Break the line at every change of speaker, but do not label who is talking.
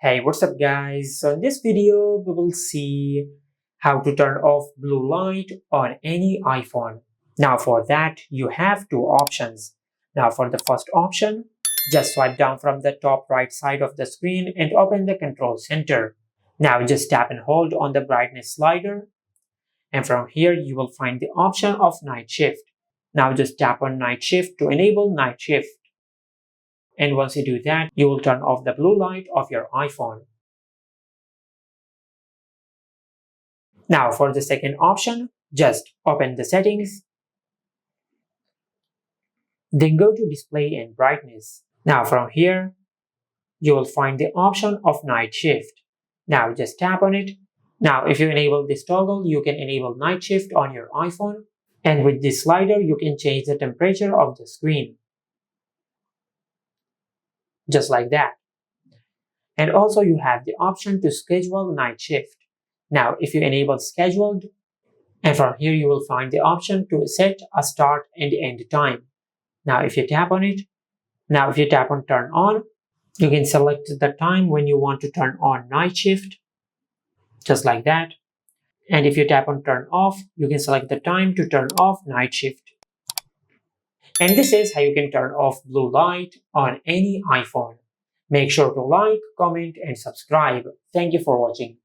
Hey, what's up guys? So in this video, we will see how to turn off blue light on any iPhone. Now for that, you have two options. Now for the first option, just swipe down from the top right side of the screen and open the control center. Now just tap and hold on the brightness slider, and from here you will find the option of night shift. Now just tap on night shift to enable night shift. And once you do that, you will turn off the blue light of your iPhone. Now for the second option, just open the settings, then go to display and brightness. Now from here, you will find the option of night shift. Now just tap on it. Now if you enable this toggle, you can enable night shift on your iPhone. And with this slider, you can change the temperature of the screen. Just like that. And also you have the option to schedule night shift. Now if you enable scheduled, and from here you will find the option to set a start and end time. Now if you tap on it, now if you tap on turn on, you can select the time when you want to turn on night shift, just like that. And if you tap on turn off, you can select the time to turn off night shift. And this is how you can turn off blue light on any iPhone. Make sure to like, comment, and subscribe. Thank you for watching.